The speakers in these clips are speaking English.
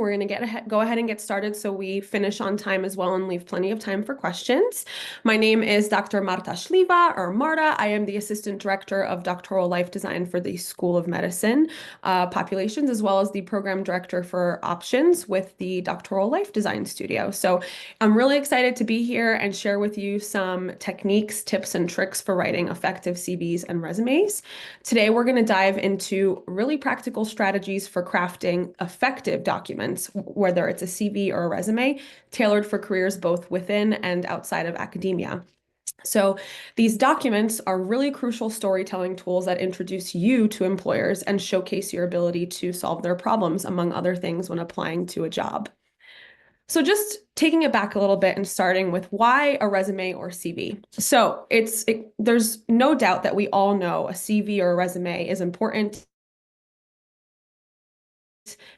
We're going to go ahead and get started so we finish on time as well and leave plenty of time for questions. My name is Dr. Marta Shliva, or Marta. I am the Assistant Director of Doctoral Life Design for the School of Medicine Populations, as well as the Program Director for Options with the Doctoral Life Design Studio. So I'm really excited to be here and share with you some techniques, tips, and tricks for writing effective CVs and resumes. Today, we're going to dive into really practical strategies for crafting effective documents, whether it's a CV or a resume, tailored for careers both within and outside of academia. So these documents are really crucial storytelling tools that introduce you to employers and showcase your ability to solve their problems, among other things, when applying to a job. So just taking it back a little bit and starting with why a resume or CV. So there's no doubt that we all know a CV or a resume is important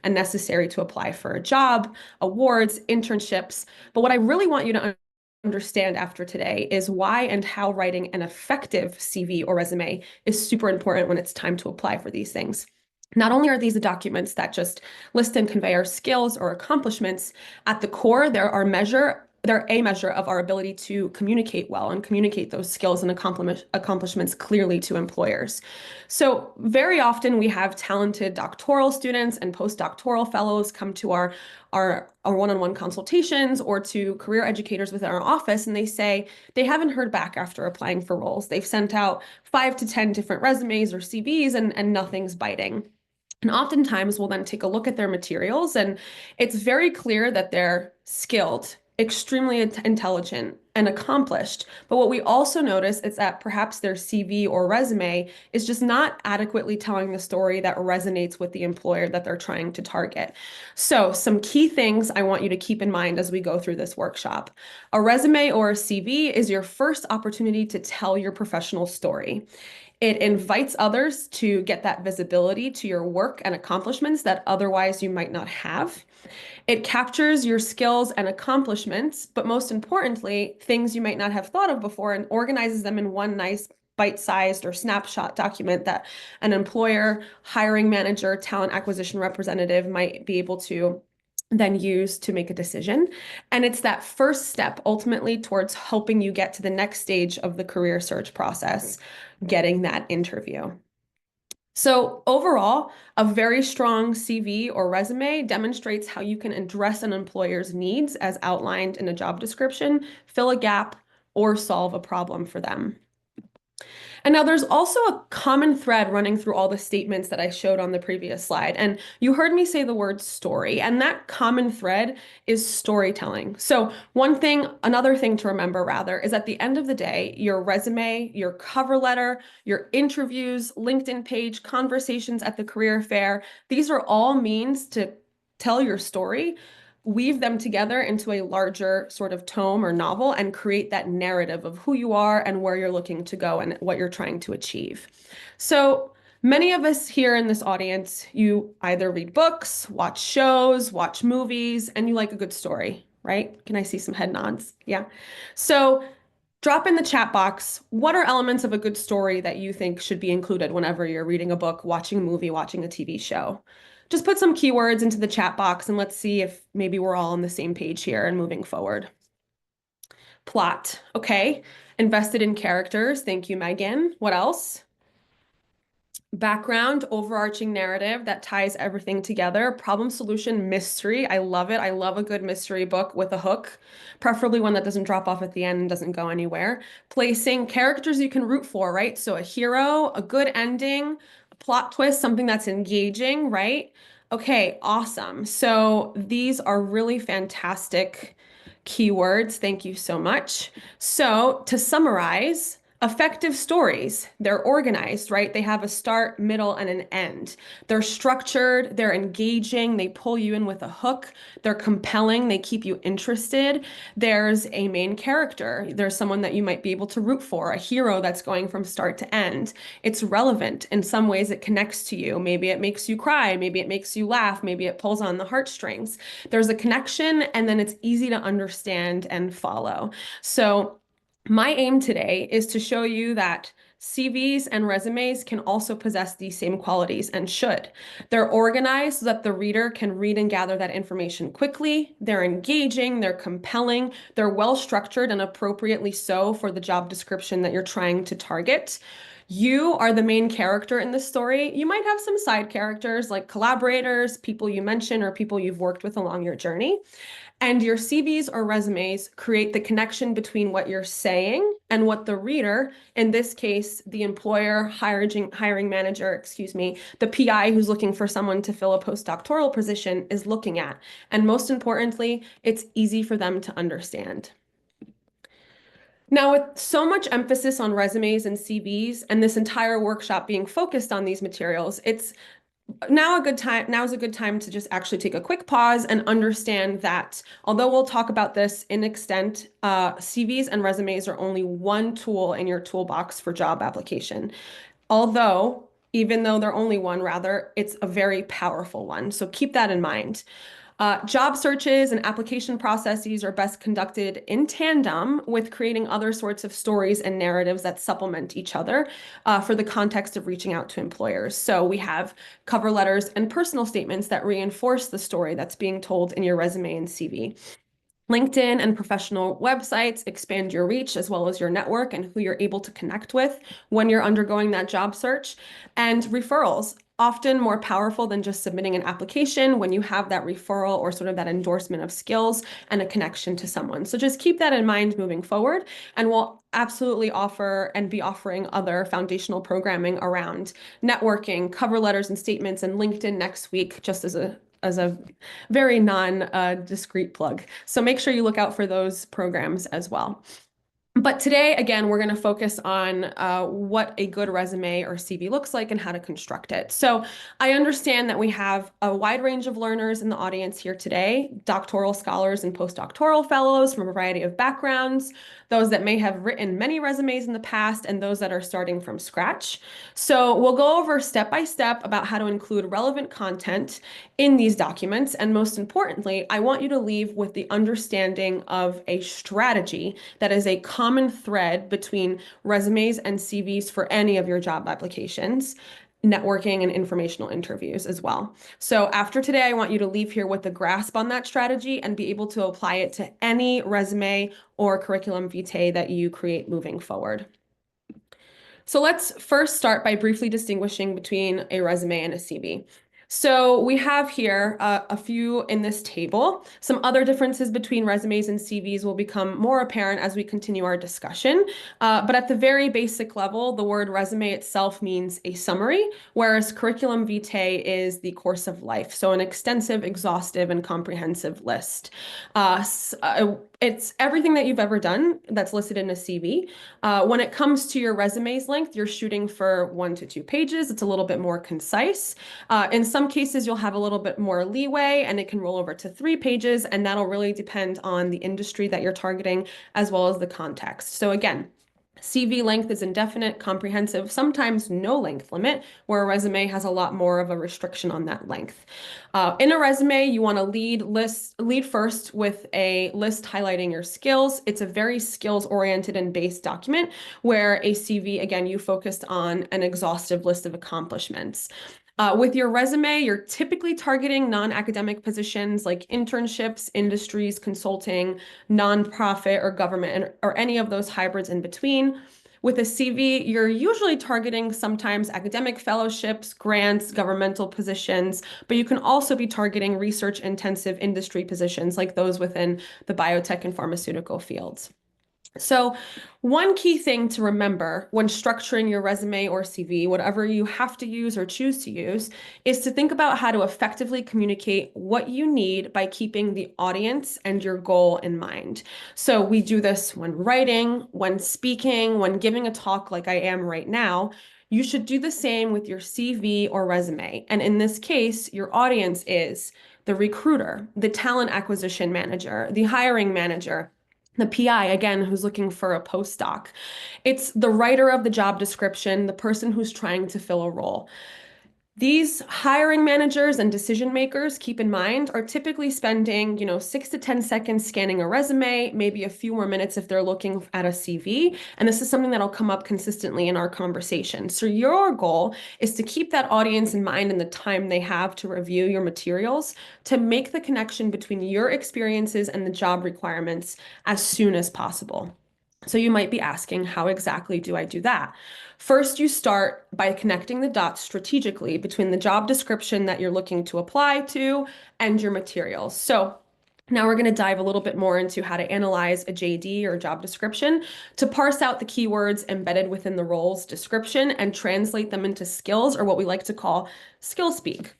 and necessary to apply for a job, awards, internships. But what I really want you to understand after today is why and how writing an effective CV or resume is super important when it's time to apply for these things. Not only are these the documents that just list and convey our skills or accomplishments, at the core, they're a measure of our ability to communicate well and communicate those skills and accomplishments clearly to employers. So very often we have talented doctoral students and postdoctoral fellows come to our one-on-one consultations or to career educators within our office, and they say they haven't heard back after applying for roles. They've sent out 5 to 10 different resumes or CVs and nothing's biting. And oftentimes we'll then take a look at their materials, and it's very clear that they're skilled, extremely intelligent, and accomplished. But what we also notice is that perhaps their CV or resume is just not adequately telling the story that resonates with the employer that they're trying to target. So some key things I want you to keep in mind as we go through this workshop. A resume or a CV is your first opportunity to tell your professional story. It invites others to get that visibility to your work and accomplishments that otherwise you might not have. It captures your skills and accomplishments, but most importantly, things you might not have thought of before, and organizes them in one nice bite-sized or snapshot document that an employer, hiring manager, talent acquisition representative might be able to then use to make a decision. And it's that first step ultimately towards helping you get to the next stage of the career search process, getting that interview. So overall, a very strong CV or resume demonstrates how you can address an employer's needs as outlined in a job description, fill a gap, or solve a problem for them. And now there's also a common thread running through all the statements that I showed on the previous slide. And you heard me say the word story, and that common thread is storytelling. So another thing to remember rather, is at the end of the day, your resume, your cover letter, your interviews, LinkedIn page, conversations at the career fair, these are all means to tell your story, weave them together into a larger sort of tome or novel, and create that narrative of who you are and where you're looking to go and what you're trying to achieve. So many of us here in this audience, you either read books, watch shows, watch movies, and you like a good story, right? Can I see some head nods? Yeah. So drop in the chat box, what are elements of a good story that you think should be included whenever you're reading a book, watching a movie, watching a TV show? Just put some keywords into the chat box and let's see if maybe we're all on the same page here and moving forward. Plot, okay. Invested in characters, thank you, Megan. What else? Background, overarching narrative that ties everything together. Problem solution, mystery. I love it. I love a good mystery book with a hook, preferably one that doesn't drop off at the end and doesn't go anywhere. Placing characters you can root for, right? So a hero, a good ending, a plot twist, something that's engaging, right? Okay, awesome. So these are really fantastic keywords. Thank you so much. So to summarize, effective stories, they're organized, right? They have a start, middle, and an end. They're structured, they're engaging, they pull you in with a hook, they're compelling, they keep you interested. There's a main character, there's someone that you might be able to root for, a hero that's going from start to end. It's relevant. In some ways, it connects to you. Maybe it makes you cry, maybe it makes you laugh, maybe it pulls on the heartstrings. There's a connection, and then it's easy to understand and follow. So my aim today is to show you that CVs and resumes can also possess these same qualities and should. They're organized so that the reader can read and gather that information quickly. They're engaging, they're compelling, they're well structured and appropriately so for the job description that you're trying to target. You are the main character in the story. You might have some side characters like collaborators, people you mention, or people you've worked with along your journey. And your CVs or resumes create the connection between what you're saying and what the reader, in this case, the employer, hiring manager, excuse me, the PI who's looking for someone to fill a postdoctoral position is looking at. And most importantly, it's easy for them to understand. Now, with so much emphasis on resumes and CVs and this entire workshop being focused on these materials, it's now is a good time to just actually take a quick pause and understand that although we'll talk about this in extent, CVs and resumes are only one tool in your toolbox for job application. Although, even though they're only one, rather, it's a very powerful one. So keep that in mind. Job searches and application processes are best conducted in tandem with creating other sorts of stories and narratives that supplement each other for the context of reaching out to employers. So we have cover letters and personal statements that reinforce the story that's being told in your resume and CV. LinkedIn and professional websites expand your reach as well as your network and who you're able to connect with when you're undergoing that job search. And referrals, often more powerful than just submitting an application when you have that referral or sort of that endorsement of skills and a connection to someone. So just keep that in mind moving forward. And we'll absolutely offer and be offering other foundational programming around networking, cover letters and statements, and LinkedIn next week, just as a very non-discreet plug. So make sure you look out for those programs as well. But today, again, we're going to focus on what a good resume or CV looks like and how to construct it. So I understand that we have a wide range of learners in the audience here today, doctoral scholars and postdoctoral fellows from a variety of backgrounds, those that may have written many resumes in the past, and those that are starting from scratch. So we'll go over step by step about how to include relevant content in these documents. And most importantly, I want you to leave with the understanding of a strategy that is a common thread between resumes and CVs for any of your job applications, networking and informational interviews as well. So after today, I want you to leave here with a grasp on that strategy and be able to apply it to any resume or curriculum vitae that you create moving forward. So let's first start by briefly distinguishing between a resume and a CV. So we have here a few in this table. Some other differences between resumes and CVs will become more apparent as we continue our discussion. But at the very basic level, the word resume itself means a summary, whereas curriculum vitae is the course of life. So an extensive, exhaustive, and comprehensive list. It's everything that you've ever done that's listed in a CV. When it comes to your resume's length, you're shooting for 1 to 2 pages. It's a little bit more concise. In some cases, you'll have a little bit more leeway and it can roll over to 3 pages, and that'll really depend on the industry that you're targeting as well as the context. So again, CV length is indefinite, comprehensive, sometimes no length limit, where a resume has a lot more of a restriction on that length. In a resume, you want to lead first with a list highlighting your skills. It's a very skills-oriented and based document, where a CV, again, you focused on an exhaustive list of accomplishments. With your resume, you're typically targeting non-academic positions like internships, industries, consulting, nonprofit, or government, or any of those hybrids in between. With a CV, you're usually targeting sometimes academic fellowships, grants, governmental positions, but you can also be targeting research-intensive industry positions like those within the biotech and pharmaceutical fields. So one key thing to remember when structuring your resume or CV, whatever you have to use or choose to use, is to think about how to effectively communicate what you need by keeping the audience and your goal in mind. So we do this when writing, when speaking, when giving a talk like I am right now. You should do the same with your CV or resume. And in this case, your audience is the recruiter, the talent acquisition manager, the hiring manager, the PI, again, who's looking for a postdoc. It's the writer of the job description, the person who's trying to fill a role. These hiring managers and decision makers, keep in mind, are typically spending, 6 to 10 seconds scanning a resume, maybe a few more minutes if they're looking at a CV. And this is something that'll come up consistently in our conversation. So your goal is to keep that audience in mind and the time they have to review your materials to make the connection between your experiences and the job requirements as soon as possible. So you might be asking, how exactly do I do that? First, you start by connecting the dots strategically between the job description that you're looking to apply to and your materials. So now we're going to dive a little bit more into how to analyze a JD or job description to parse out the keywords embedded within the role's description and translate them into skills, or what we like to call skill speak.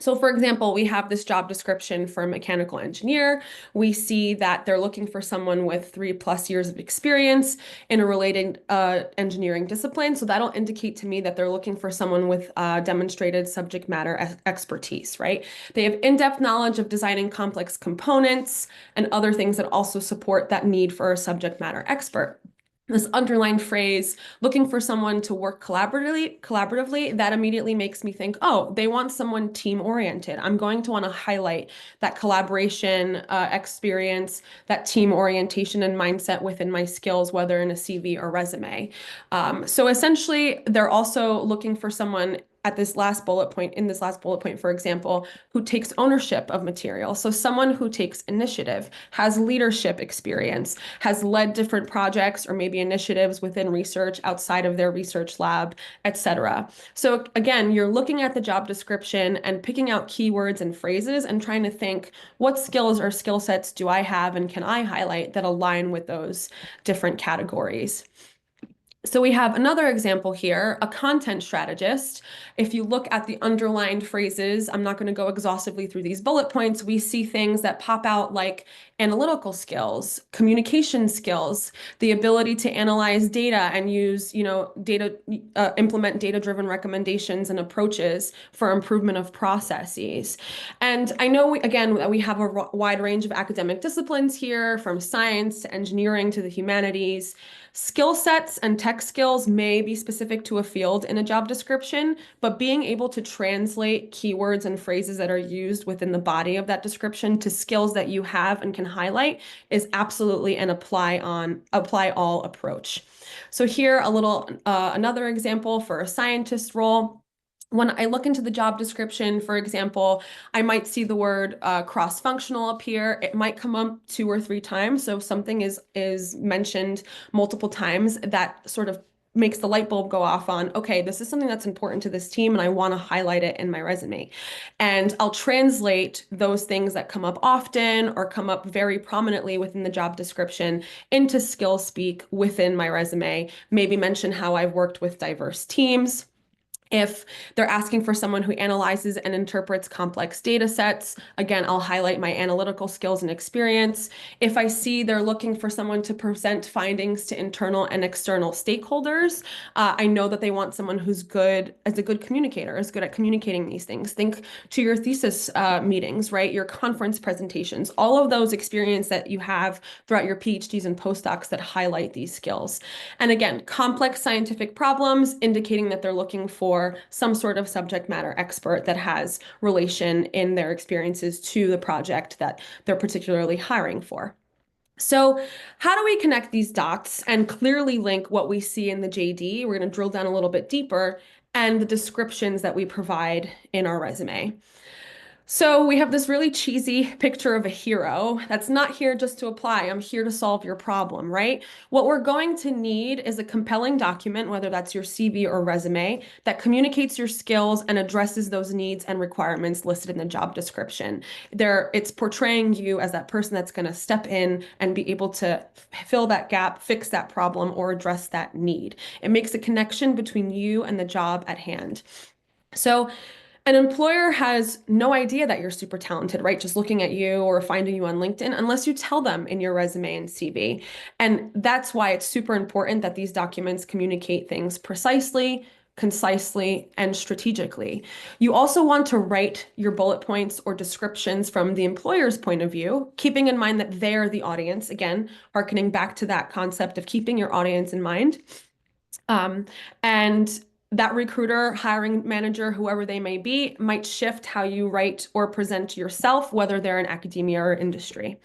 So for example, we have this job description for a mechanical engineer. We see that they're looking for someone with 3+ years of experience in a related engineering discipline. So that'll indicate to me that they're looking for someone with demonstrated subject matter expertise, right? They have in-depth knowledge of designing complex components and other things that also support that need for a subject matter expert. This underlined phrase, looking for someone to work collaboratively, that immediately makes me think, oh, they want someone team-oriented. I'm going to want to highlight that collaboration experience, that team orientation and mindset within my skills, whether in a CV or resume. So essentially, they're also looking for someone at this last bullet point, in this last bullet point, for example, who takes ownership of material. So someone who takes initiative, has leadership experience, has led different projects or maybe initiatives within research outside of their research lab, etc. So again, you're looking at the job description and picking out keywords and phrases and trying to think, what skills or skill sets do I have and can I highlight that align with those different categories? So we have another example here, a content strategist. If you look at the underlined phrases, I'm not going to go exhaustively through these bullet points. We see things that pop out like analytical skills, communication skills, the ability to analyze data and use, implement data-driven recommendations and approaches for improvement of processes. And I know, again, that we have a wide range of academic disciplines here, from science to engineering to the humanities. Skill sets and tech skills may be specific to a field in a job description, but being able to translate keywords and phrases that are used within the body of that description to skills that you have and can highlight is absolutely an apply all approach. So here, another example for a scientist role. When I look into the job description, for example, I might see the word cross-functional appear. It might come up 2 or 3 times. So if something is mentioned multiple times, that sort of makes the light bulb go off on, okay, this is something that's important to this team and I want to highlight it in my resume. And I'll translate those things that come up often or come up very prominently within the job description into skill speak within my resume. Maybe mention how I've worked with diverse teams. If they're asking for someone who analyzes and interprets complex data sets, again, I'll highlight my analytical skills and experience. If I see they're looking for someone to present findings to internal and external stakeholders, I know that they want someone who's good as a good communicator, is good at communicating these things. Think to your thesis meetings, right? Your conference presentations, all of those experience that you have throughout your PhDs and postdocs that highlight these skills. And again, complex scientific problems indicating that they're looking for some sort of subject matter expert that has relation in their experiences to the project that they're particularly hiring for. So how do we connect these dots and clearly link what we see in the JD? We're going to drill down a little bit deeper, and the descriptions that we provide in our resume. So we have this really cheesy picture of a hero that's not here just to apply. I'm here to solve your problem, right? What we're going to need is a compelling document, whether that's your CV or resume, that communicates your skills and addresses those needs and requirements listed in the job description. It's portraying you as that person that's going to step in and be able to fill that gap, fix that problem, or address that need. It makes a connection between you and the job at hand. So an employer has no idea that you're super talented, right? Just looking at you or finding you on LinkedIn, unless you tell them in your resume and CV. And that's why it's super important that these documents communicate things precisely, concisely, and strategically. You also want to write your bullet points or descriptions from the employer's point of view, keeping in mind that they're the audience. Again, hearkening back to that concept of keeping your audience in mind. And that recruiter, hiring manager, whoever they may be, might shift how you write or present yourself, whether they're in academia or industry.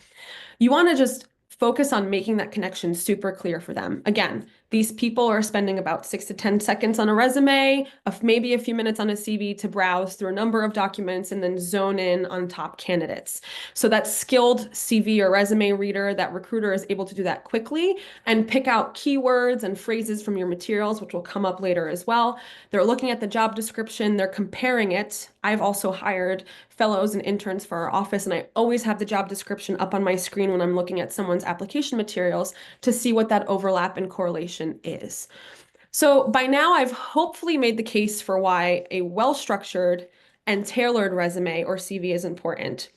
You want to just focus on making that connection super clear for them. Again, these people are spending about 6 to 10 seconds on a resume, of maybe a few minutes on a CV to browse through a number of documents and then zone in on top candidates. So that skilled CV or resume reader, that recruiter is able to do that quickly and pick out keywords and phrases from your materials, which will come up later as well. They're looking at the job description, they're comparing it. I've also hired fellows and interns for our office, and I always have the job description up on my screen when I'm looking at someone's application materials to see what that overlap and correlation is. So by now, I've hopefully made the case for why a well-structured and tailored resume or CV is important.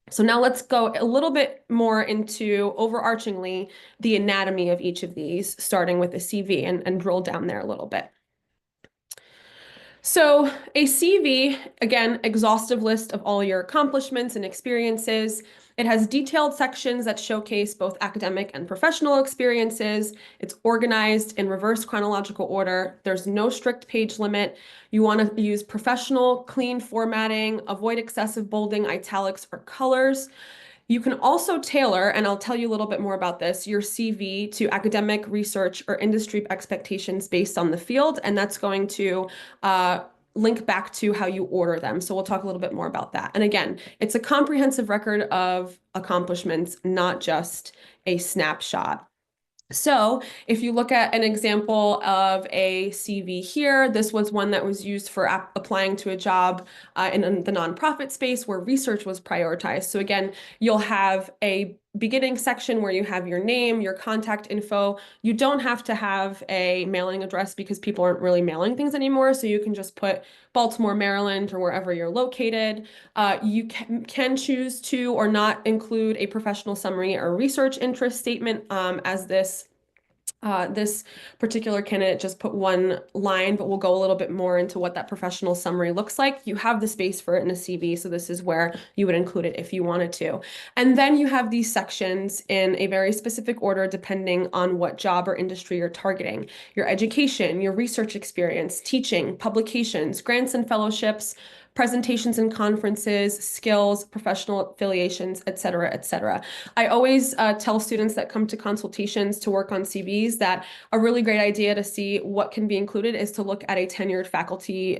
So now let's go a little bit more into overarchingly the anatomy of each of these, starting with the CV and drill down there a little bit. So a CV, again, exhaustive list of all your accomplishments and experiences. It has detailed sections that showcase both academic and professional experiences. It's organized in reverse chronological order. There's no strict page limit. You want to use professional, clean formatting, avoid excessive bolding, italics, or colors. You can also tailor, and I'll tell you a little bit more about this, your CV to academic, research, or industry expectations based on the field, and that's going to link back to how you order them. So we'll talk a little bit more about that. And again, it's a comprehensive record of accomplishments, not just a snapshot. So if you look at an example of a CV here, this was one that was used for applying to a job in the nonprofit space where research was prioritized. So again, you'll have a beginning section where you have your name, your contact info. You don't have to have a mailing address because people aren't really mailing things anymore. So you can just put Baltimore, Maryland, or wherever you're located. You can choose to or not include a professional summary or research interest statement as this particular candidate just put one line, but we'll go a little bit more into what that professional summary looks like. You have the space for it in a CV, so this is where you would include it if you wanted to. And then you have these sections in a very specific order depending on what job or industry you're targeting. Your education, your research experience, teaching, publications, grants and fellowships, presentations and conferences, skills, professional affiliations, et cetera, et cetera. I always tell students that come to consultations to work on CVs that a really great idea to see what can be included is to look at a tenured faculty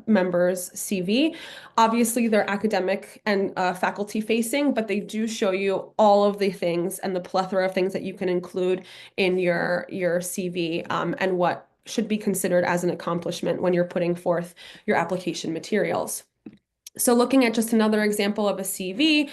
member's CV. Obviously, they're academic and faculty facing, but they do show you all of the things and the plethora of things that you can include in your CV and what should be considered as an accomplishment when you're putting forth your application materials. So looking at just another example of a CV,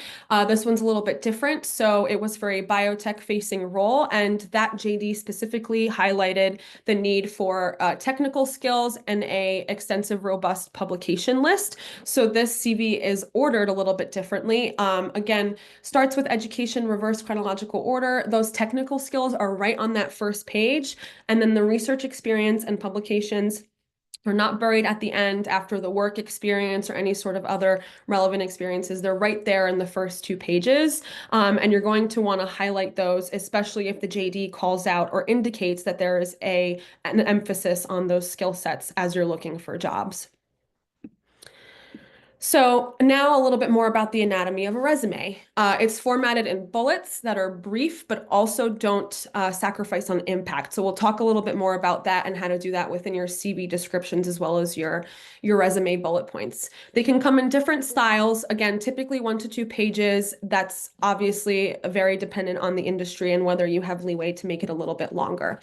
this one's a little bit different. So it was for a biotech-facing role, and that JD specifically highlighted the need for technical skills and a extensive, robust publication list. So this CV is ordered a little bit differently. Again, starts with education, reverse chronological order. Those technical skills are right on that first page, and then the research experience and publications are not buried at the end after the work experience or any sort of other relevant experiences. They're right there in the first 2 pages. And you're going to want to highlight those, especially if the JD calls out or indicates that there is an emphasis on those skill sets as you're looking for jobs. So now a little bit more about the anatomy of a resume. It's formatted in bullets that are brief, but also don't sacrifice on impact. So we'll talk a little bit more about that and how to do that within your CV descriptions as well as your resume bullet points. They can come in different styles. Again, typically 1 to 2 pages. That's obviously very dependent on the industry and whether you have leeway to make it a little bit longer.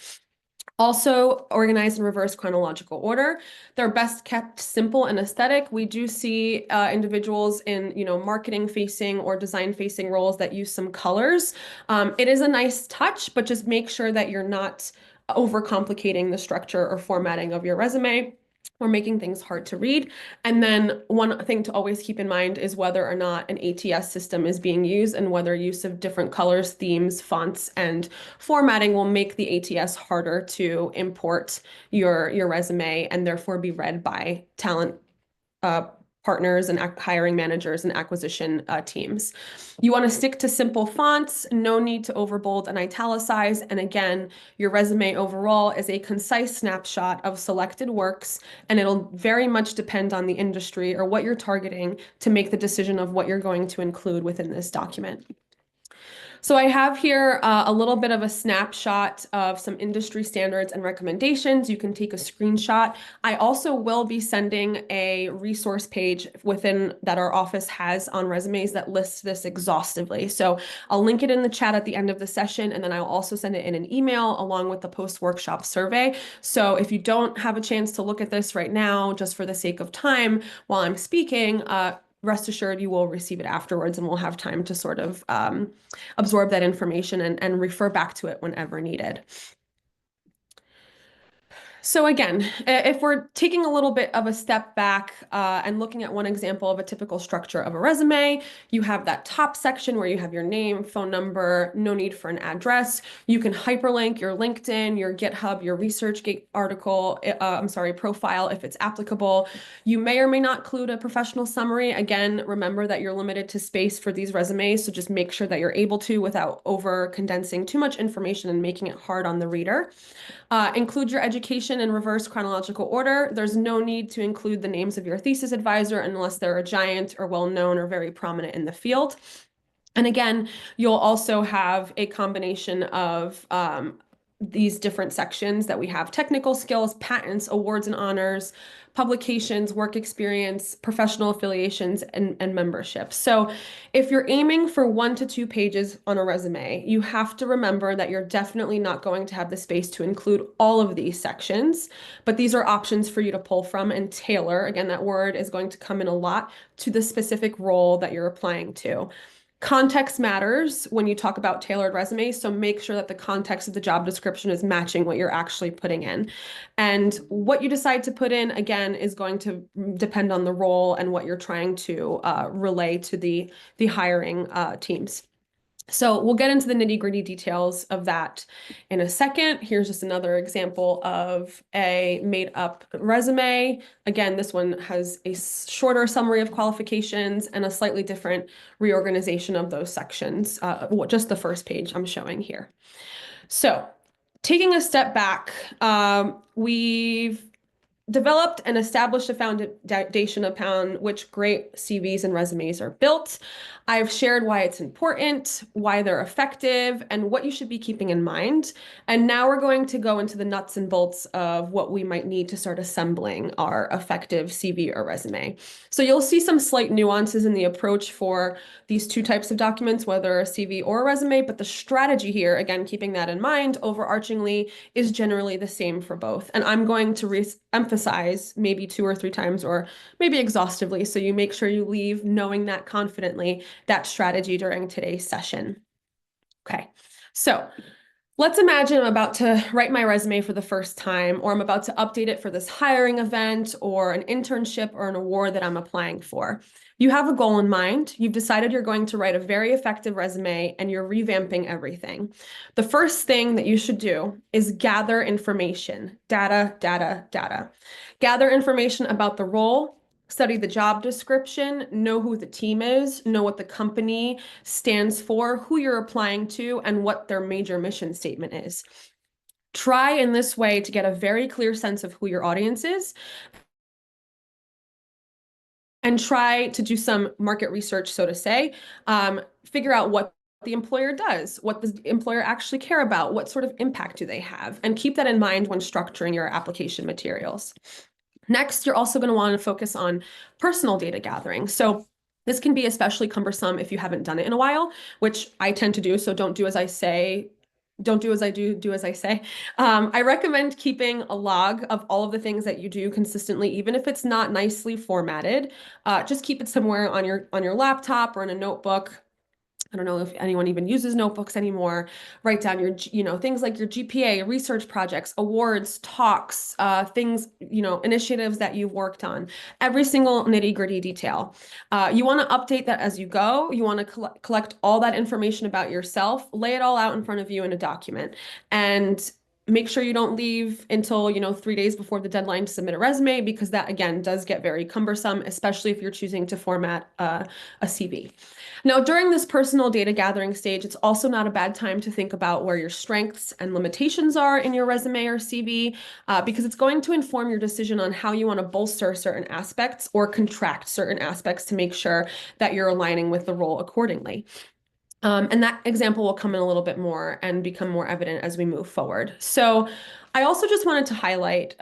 Also organized in reverse chronological order. They're best kept simple and aesthetic. We do see individuals in, marketing facing or design facing roles that use some colors. It is a nice touch, but just make sure that you're not overcomplicating the structure or formatting of your resume or making things hard to read. And then one thing to always keep in mind is whether or not an ATS system is being used and whether use of different colors, themes, fonts, and formatting will make the ATS harder to import your resume and therefore be read by talent partners and hiring managers and acquisition teams. You want to stick to simple fonts, no need to overbold and italicize. And again, your resume overall is a concise snapshot of selected works, and it'll very much depend on the industry or what you're targeting to make the decision of what you're going to include within this document. So I have here a little bit of a snapshot of some industry standards and recommendations. You can take a screenshot. I also will be sending a resource page within that our office has on resumes that lists this exhaustively. So I'll link it in the chat at the end of the session, and then I'll also send it in an email along with the post-workshop survey. So if you don't have a chance to look at this right now, just for the sake of time while I'm speaking, rest assured you will receive it afterwards, and we'll have time to sort of absorb that information and refer back to it whenever needed. So again, if we're taking a little bit of a step back and looking at one example of a typical structure of a resume, you have that top section where you have your name, phone number, no need for an address. You can hyperlink your LinkedIn, your GitHub, your ResearchGate article, profile if it's applicable. You may or may not include a professional summary. Again, remember that you're limited to space for these resumes, so just make sure that you're able to without over condensing too much information and making it hard on the reader. Include your education in reverse chronological order. There's no need to include the names of your thesis advisor unless they're a giant or well-known or very prominent in the field. And again, you'll also have a combination of these different sections that we have: technical skills, patents, awards and honors, publications, work experience, professional affiliations, and membership. So if you're aiming for 1 to 2 pages on a resume, you have to remember that you're definitely not going to have the space to include all of these sections, but these are options for you to pull from and tailor. Again, that word is going to come in a lot to the specific role that you're applying to. Context matters when you talk about tailored resumes, so make sure that the context of the job description is matching what you're actually putting in. And what you decide to put in, again, is going to depend on the role and what you're trying to relay to the hiring teams. So we'll get into the nitty-gritty details of that in a second. Here's just another example of a made-up resume. Again, this one has a shorter summary of qualifications and a slightly different reorganization of those sections. Just the first page I'm showing here. So taking a step back, we've developed and established a foundation upon which great CVs and resumes are built. I've shared why it's important, why they're effective, and what you should be keeping in mind. And now we're going to go into the nuts and bolts of what we might need to start assembling our effective CV or resume. So you'll see some slight nuances in the approach for these two types of documents, whether a CV or a resume, but the strategy here, again, keeping that in mind, overarchingly, is generally the same for both. And I'm going to emphasize maybe 2 or 3 times, or maybe exhaustively, so you make sure you leave knowing that confidently, that strategy during today's session. Okay, so let's imagine I'm about to write my resume for the first time, or I'm about to update it for this hiring event or an internship or an award that I'm applying for. You have a goal in mind. You've decided you're going to write a very effective resume, and you're revamping everything. The first thing that you should do is gather information, data, data, data. Gather information about the role, study the job description, know who the team is, know what the company stands for, who you're applying to, and what their major mission statement is. Try in this way to get a very clear sense of who your audience is, and try to do some market research, so to say. Figure out what the employer does, what does the employer actually care about, what sort of impact do they have, and keep that in mind when structuring your application materials. Next, you're also going to want to focus on personal data gathering. So this can be especially cumbersome if you haven't done it in a while, which I tend to do, so don't do as I say. Don't do as I do, do as I say. I recommend keeping a log of all of the things that you do consistently, even if it's not nicely formatted. Just keep it somewhere on your laptop or in a notebook. I don't know if anyone even uses notebooks anymore. Write down your, things like your GPA, research projects, awards, talks, things, initiatives that you've worked on, every single nitty-gritty detail. You want to update that as you go. You want to collect all that information about yourself, lay it all out in front of you in a document, and Make sure you don't leave until, 3 days before the deadline to submit a resume, because that, again, does get very cumbersome, especially if you're choosing to format a CV. Now, during this personal data gathering stage, it's also not a bad time to think about where your strengths and limitations are in your resume or CV, because it's going to inform your decision on how you want to bolster certain aspects or contract certain aspects to make sure that you're aligning with the role accordingly. And that example will come in a little bit more and become more evident as we move forward. So I also just wanted to highlight,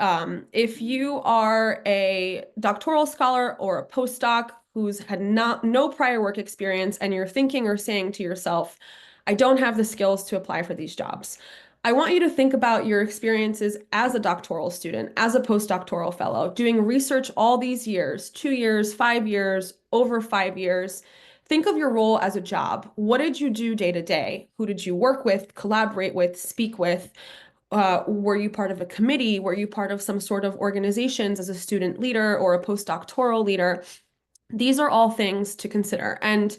if you are a doctoral scholar or a postdoc who's had no prior work experience, and you're thinking or saying to yourself, I don't have the skills to apply for these jobs. I want you to think about your experiences as a doctoral student, as a postdoctoral fellow, doing research all these years, 2 years, 5 years, over 5 years. Think of your role as a job. What did you do day to day? Who did you work with, collaborate with, speak with? Were you part of a committee? Were you part of some sort of organizations as a student leader or a postdoctoral leader? These are all things to consider. And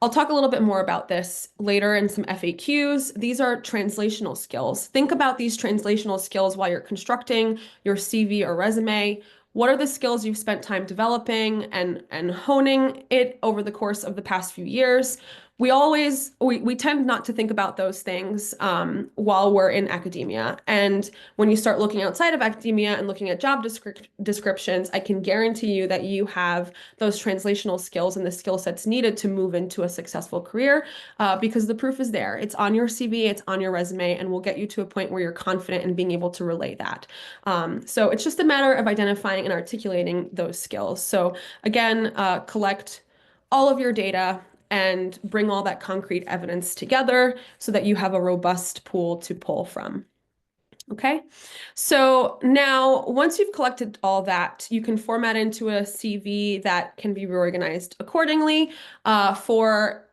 I'll talk a little bit more about this later in some FAQs. These are translational skills. Think about these translational skills while you're constructing your CV or resume. What are the skills you've spent time developing and honing it over the course of the past few years? We tend not to think about those things while we're in academia. And when you start looking outside of academia and looking at job descriptions, I can guarantee you that you have those translational skills and the skill sets needed to move into a successful career, because the proof is there. It's on your CV, it's on your resume, and will get you to a point where you're confident in being able to relay that. So it's just a matter of identifying and articulating those skills. So again, collect all of your data and bring all that concrete evidence together so that you have a robust pool to pull from. Okay, so now once you've collected all that, you can format into a CV that can be reorganized accordingly. For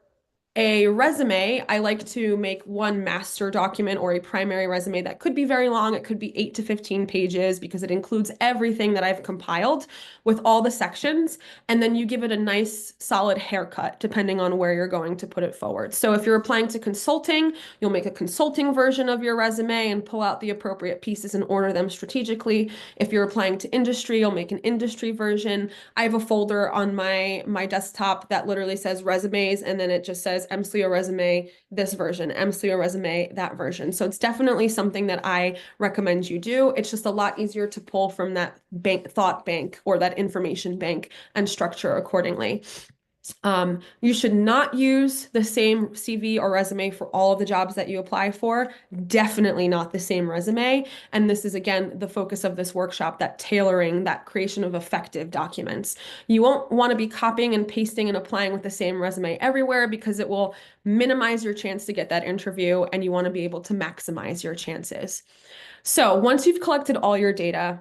a resume, I like to make one master document or a primary resume that could be very long. It could be 8 to 15 pages because it includes everything that I've compiled with all the sections. And then you give it a nice solid haircut depending on where you're going to put it forward. So if you're applying to consulting, you'll make a consulting version of your resume and pull out the appropriate pieces and order them strategically. If you're applying to industry, you'll make an industry version. I have a folder on my desktop that literally says resumes, and then it just says MCLIO resume, this version, MCLIO resume, that version. So it's definitely something that I recommend you do. It's just a lot easier to pull from that thought bank or that information bank and structure accordingly. You should not use the same CV or resume for all of the jobs that you apply for. Definitely not the same resume. And this is, again, the focus of this workshop, that tailoring, that creation of effective documents. You won't want to be copying and pasting and applying with the same resume everywhere, because it will minimize your chance to get that interview, and you want to be able to maximize your chances. So once you've collected all your data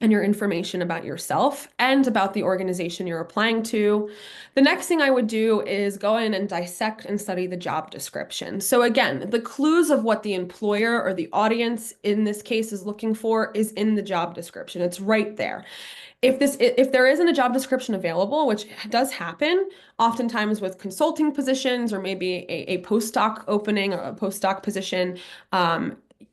and your information about yourself and about the organization you're applying to, the next thing I would do is go in and dissect and study the job description. So again, the clues of what the employer or the audience in this case is looking for is in the job description. It's right there. If there isn't a job description available, which does happen oftentimes with consulting positions or maybe a postdoc opening or a postdoc position,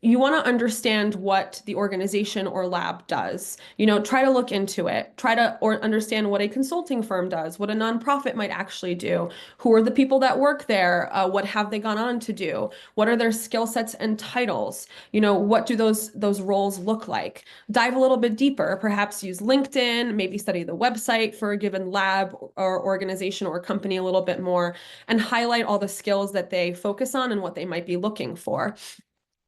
you want to understand what the organization or lab does. Try to look into it. Try to understand what a consulting firm does, what a nonprofit might actually do. Who are the people that work there? What have they gone on to do? What are their skill sets and titles? What do those roles look like? Dive a little bit deeper. Perhaps use LinkedIn, maybe study the website for a given lab or organization or company a little bit more, and highlight all the skills that they focus on and what they might be looking for.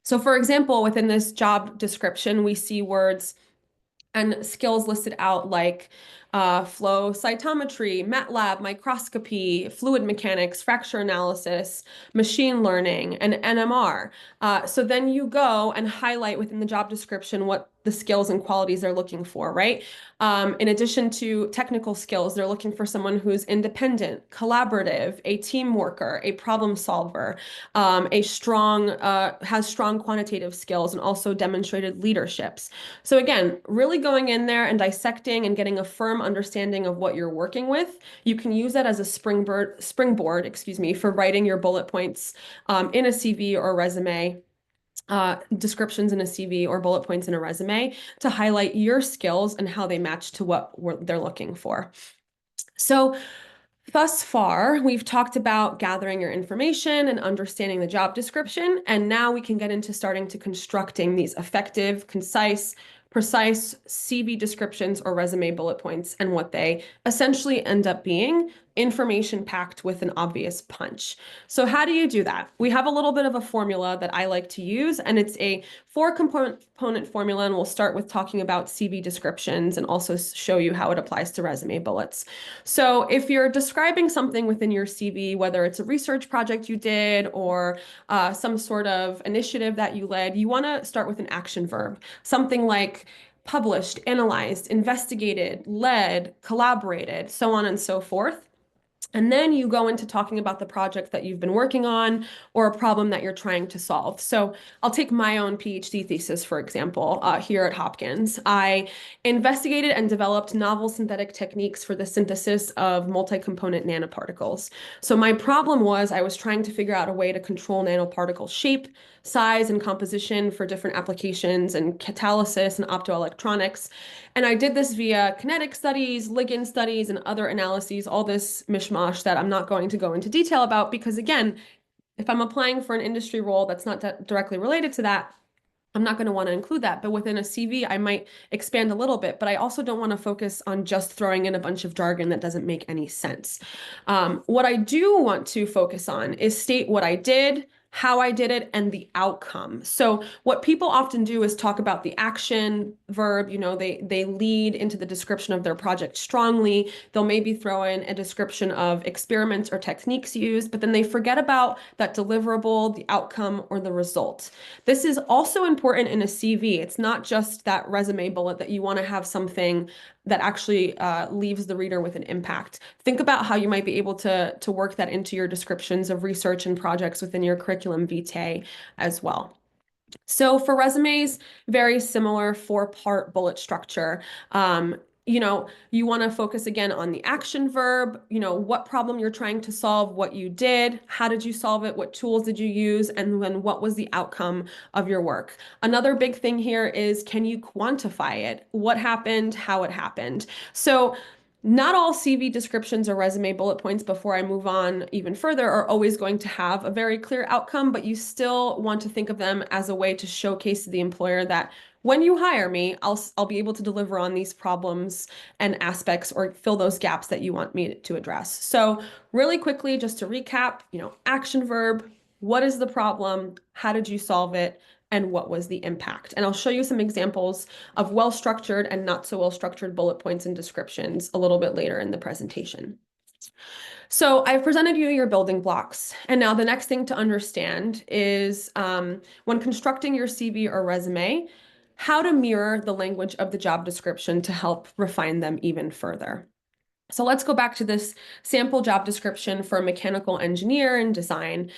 So for example, within this job description, we see words and skills listed out like flow cytometry, MATLAB, microscopy, fluid mechanics, fracture analysis, machine learning, and NMR. So then you go and highlight within the job description what the skills and qualities they're looking for, right? In addition to technical skills, they're looking for someone who's independent, collaborative, a team worker, a problem solver, has strong quantitative skills, and also demonstrated leaderships. So again, really going in there and dissecting and getting a firm understanding of what you're working with. You can use that as a springboard, for writing your bullet points in a CV or resume. descriptions in a CV or bullet points in a resume to highlight your skills and how they match to what they're looking for. So thus far, we've talked about gathering your information and understanding the job description, and now we can get into starting to constructing these effective, concise, precise CV descriptions or resume bullet points and what they essentially end up being, information packed with an obvious punch. So how do you do that? We have a little bit of a formula that I like to use, and it's a four-component formula, and we'll start with talking about CV descriptions and also show you how it applies to resume bullets. So if you're describing something within your CV, whether it's a research project you did or some sort of initiative that you led, you want to start with an action verb, something like published, analyzed, investigated, led, collaborated, so on and so forth. And then you go into talking about the project that you've been working on or a problem that you're trying to solve. So I'll take my own PhD thesis, for example, here at Hopkins. I investigated and developed novel synthetic techniques for the synthesis of multi-component nanoparticles. So my problem was I was trying to figure out a way to control nanoparticle shape, size, and composition for different applications and catalysis and optoelectronics. And I did this via kinetic studies, ligand studies, and other analyses, all this mishmash that I'm not going to go into detail about because, again, if I'm applying for an industry role that's not directly related to that, I'm not going to want to include that. But within a CV, I might expand a little bit, but I also don't want to focus on just throwing in a bunch of jargon that doesn't make any sense. What I do want to focus on is state what I did, how I did it, and the outcome. So what people often do is talk about the action verb. They lead into the description of their project strongly. They'll maybe throw in a description of experiments or techniques used, but then they forget about that deliverable, the outcome, or the result. This is also important in a CV. It's not just that resume bullet that you want to have something that actually leaves the reader with an impact. Think about how you might be able to work that into your descriptions of research and projects within your curriculum vitae as well. So for resumes, very similar four-part bullet structure. You want to focus again on the action verb, what problem you're trying to solve, what you did, how did you solve it, what tools did you use, and then what was the outcome of your work. Another big thing here is, can you quantify it? What happened, how it happened? So not all CV descriptions or resume bullet points, before I move on even further, are always going to have a very clear outcome, but you still want to think of them as a way to showcase to the employer that when you hire me, I'll be able to deliver on these problems and aspects or fill those gaps that you want me to address. So really quickly, just to recap, action verb, what is the problem? How did you solve it? And what was the impact? And I'll show you some examples of well-structured and not so well-structured bullet points and descriptions a little bit later in the presentation. So I've presented you your building blocks. And now the next thing to understand is when constructing your CV or resume, how to mirror the language of the job description to help refine them even further. So let's go back to this sample job description for a mechanical engineer in design.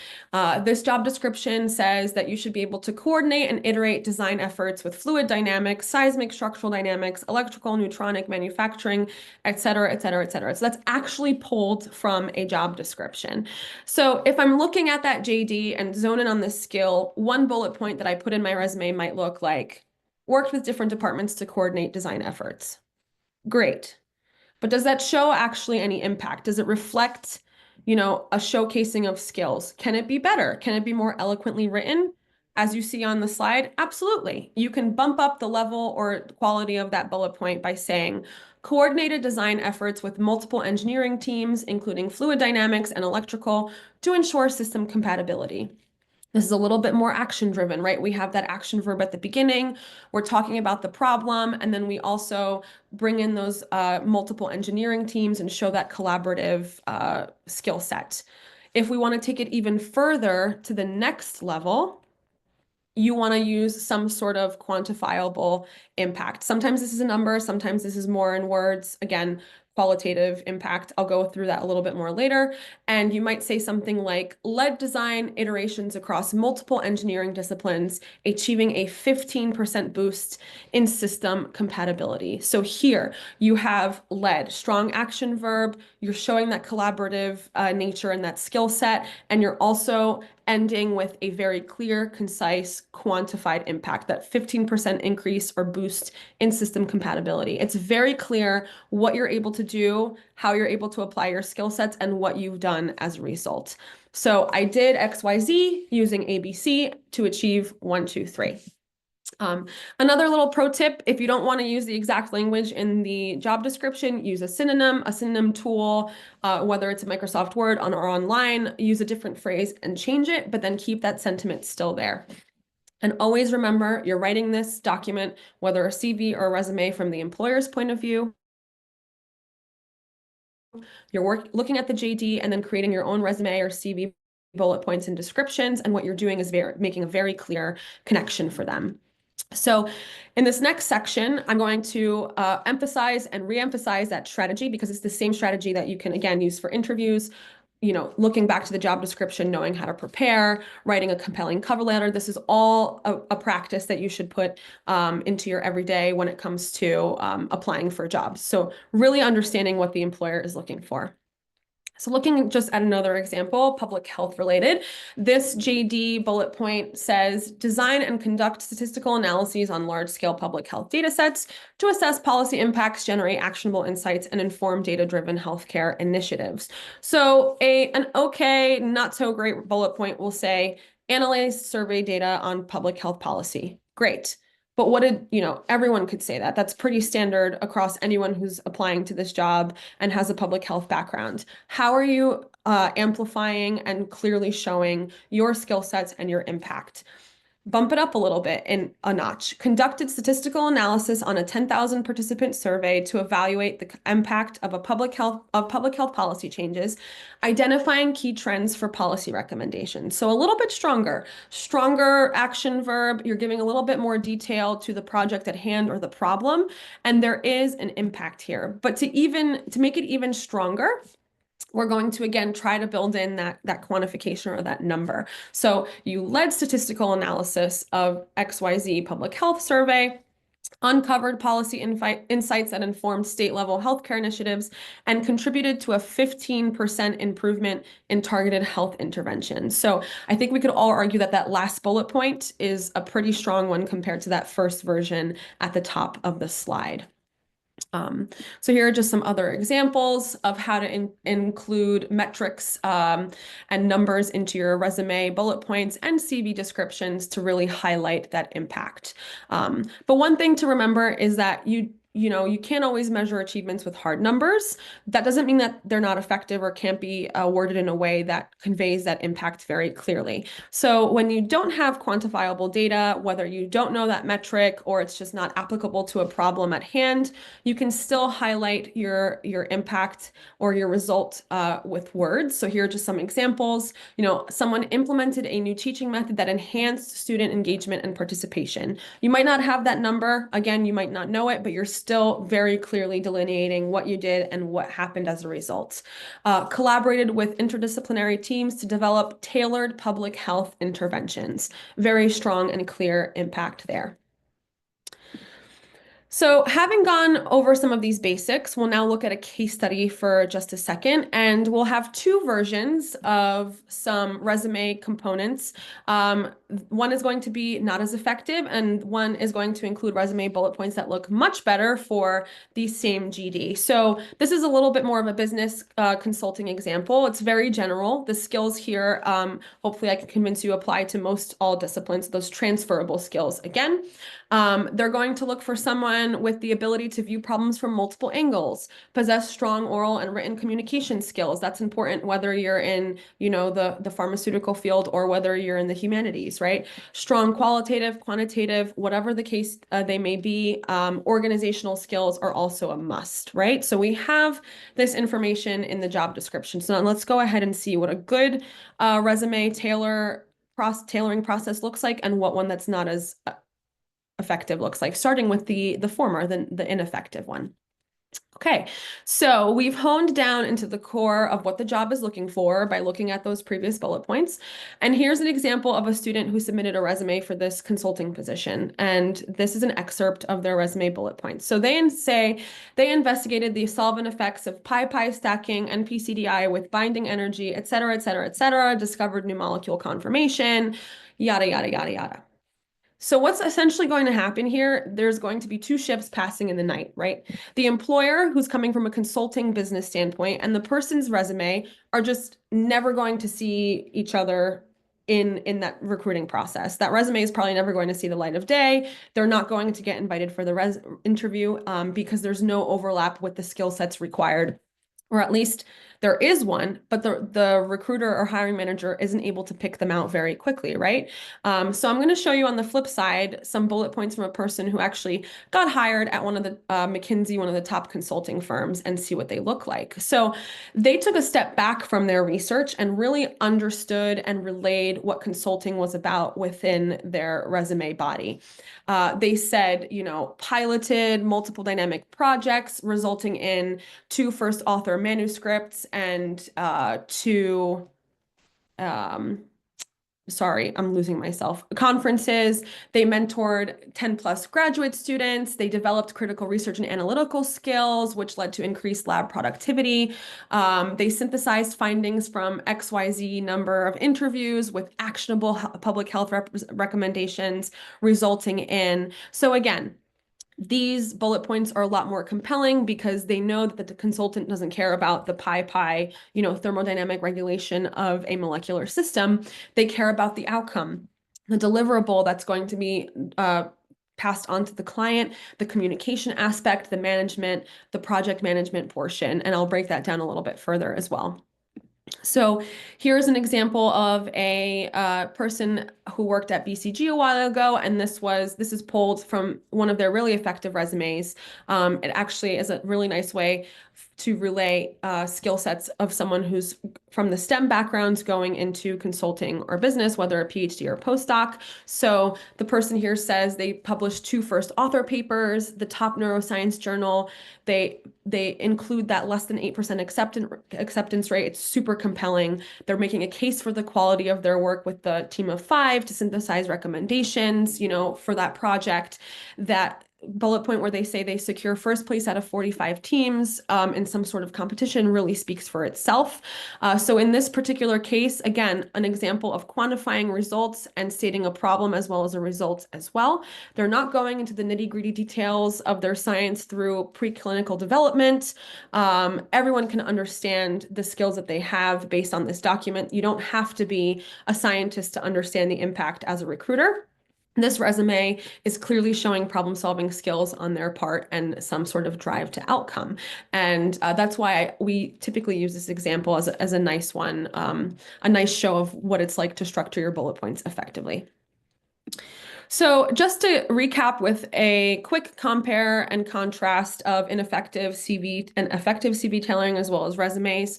This job description says that you should be able to coordinate and iterate design efforts with fluid dynamics, seismic structural dynamics, electrical, neutronic, manufacturing, et cetera, et cetera, et cetera. So that's actually pulled from a job description. So if I'm looking at that JD and zoning on this skill, one bullet point that I put in my resume might look like, worked with different departments to coordinate design efforts. Great. But does that show actually any impact? Does it reflect, a showcasing of skills? Can it be better? Can it be more eloquently written? As you see on the slide, absolutely. You can bump up the level or quality of that bullet point by saying, coordinated design efforts with multiple engineering teams, including fluid dynamics and electrical, to ensure system compatibility. This is a little bit more action driven, right? We have that action verb at the beginning. We're talking about the problem, and then we also bring in those multiple engineering teams and show that collaborative skill set. If we want to take it even further to the next level, you want to use some sort of quantifiable impact. Sometimes this is a number, sometimes this is more in words. Again, qualitative impact. I'll go through that a little bit more later. And you might say something like led design iterations across multiple engineering disciplines, achieving a 15% boost in system compatibility. So here you have led, strong action verb. You're showing that collaborative nature and that skill set. And you're also ending with a very clear, concise, quantified impact, that 15% increase or boost in system compatibility. It's very clear what you're able to do, how you're able to apply your skill sets, and what you've done as a result. So I did XYZ using ABC to achieve 1, 2, 3. Another little pro tip, if you don't want to use the exact language in the job description, use a synonym tool, whether it's a Microsoft Word or online, use a different phrase and change it, but then keep that sentiment still there. And always remember, you're writing this document, whether a CV or a resume, from the employer's point of view. You're looking at the JD and then creating your own resume or CV bullet points and descriptions. And what you're doing is making a very clear connection for them. So in this next section, I'm going to emphasize and re-emphasize that strategy, because it's the same strategy that you can, again, use for interviews. Looking back to the job description, knowing how to prepare, writing a compelling cover letter. This is all a practice that you should put into your everyday when it comes to applying for jobs. So really understanding what the employer is looking for. So looking just at another example, public health related, this JD bullet point says, design and conduct statistical analyses on large-scale public health data sets to assess policy impacts, generate actionable insights, and inform data-driven healthcare initiatives. So an okay, not so great bullet point will say, analyze survey data on public health policy. Great. But everyone could say that. That's pretty standard across anyone who's applying to this job and has a public health background. How are you amplifying and clearly showing your skill sets and your impact? Bump it up a little bit in a notch. Conducted statistical analysis on a 10,000 participant survey to evaluate the impact of public health policy changes, identifying key trends for policy recommendations. So a little bit stronger action verb. You're giving a little bit more detail to the project at hand or the problem, and there is an impact here. But to make it even stronger, we're going to, again, try to build in that quantification or that number. So you led statistical analysis of XYZ public health survey, uncovered policy insights that informed state-level healthcare initiatives, and contributed to a 15% improvement in targeted health interventions. So I think we could all argue that that last bullet point is a pretty strong one compared to that first version at the top of the slide. So here are just some other examples of how to include metrics and numbers into your resume, bullet points, and CV descriptions to really highlight that impact. But one thing to remember is that you can't always measure achievements with hard numbers. That doesn't mean that they're not effective or can't be worded in a way that conveys that impact very clearly. So when you don't have quantifiable data, whether you don't know that metric or it's just not applicable to a problem at hand, you can still highlight your impact or your result with words. So here are just some examples. Someone implemented a new teaching method that enhanced student engagement and participation. You might not have that number. Again, you might not know it, but you're still very clearly delineating what you did and what happened as a result. Collaborated with interdisciplinary teams to develop tailored public health interventions. Very strong and clear impact there. So having gone over some of these basics, we'll now look at a case study for just a second, and we'll have two versions of some resume components. One is going to be not as effective, and one is going to include resume bullet points that look much better for the same GD. So this is a little bit more of a business consulting example. It's very general. The skills here, hopefully I can convince you, apply to most all disciplines, those transferable skills. Again, they're going to look for someone with the ability to view problems from multiple angles, possess strong oral and written communication skills. That's important whether you're in, the pharmaceutical field or whether you're in the humanities, right? Strong qualitative, quantitative, whatever the case they may be, organizational skills are also a must, right? So we have this information in the job description. So now let's go ahead and see what a good resume tailoring process looks like and what one that's not as effective looks like, starting with the former, the ineffective one. Okay, so we've honed down into the core of what the job is looking for by looking at those previous bullet points. And here's an example of a student who submitted a resume for this consulting position. And this is an excerpt of their resume bullet points. So they say they investigated the solvent effects of pi-pi stacking and PCDI with binding energy, et cetera, et cetera, et cetera, discovered new molecule conformation, yada, yada, yada, yada. So what's essentially going to happen here, there's going to be two ships passing in the night, right? The employer, who's coming from a consulting business standpoint, and the person's resume are just never going to see each other in that recruiting process. That resume is probably never going to see the light of day. They're not going to get invited for the interview because there's no overlap with the skill sets required, or at least there is one, but the recruiter or hiring manager isn't able to pick them out very quickly, right? So I'm going to show you on the flip side some bullet points from a person who actually got hired at one of the McKinsey, one of the top consulting firms, and see what they look like. So they took a step back from their research and really understood and relayed what consulting was about within their resume body. They said, piloted multiple dynamic projects resulting in 2 first author manuscripts and sorry, I'm losing myself. Conferences. They mentored 10 plus graduate students. They developed critical research and analytical skills, which led to increased lab productivity. They synthesized findings from XYZ number of interviews with actionable public health recommendations, resulting in, so again, these bullet points are a lot more compelling because they know that the consultant doesn't care about the pi, thermodynamic regulation of a molecular system. They care about the outcome, the deliverable that's going to be passed on to the client, the communication aspect, the management, the project management portion. And I'll break that down a little bit further as well. So here's an example of a person who worked at BCG a while ago, and this is pulled from one of their really effective resumes. It actually is a really nice way to relay skill sets of someone who's from the STEM backgrounds going into consulting or business, whether a PhD or postdoc. So the person here says they published 2 first author papers, the top neuroscience journal. They include that less than 8% acceptance rate. It's super compelling. They're making a case for the quality of their work with the team of 5 to synthesize recommendations, for that project. That bullet point where they say they secure first place out of 45 teams in some sort of competition really speaks for itself. So in this particular case, again, an example of quantifying results and stating a problem as well as a result as well. They're not going into the nitty-gritty details of their science through preclinical development. Everyone can understand the skills that they have based on this document. You don't have to be a scientist to understand the impact as a recruiter. This resume is clearly showing problem-solving skills on their part and some sort of drive to outcome. And that's why we typically use this example as a nice one, a nice show of what it's like to structure your bullet points effectively. So just to recap with a quick compare and contrast of ineffective CV and effective CV tailoring as well as resumes.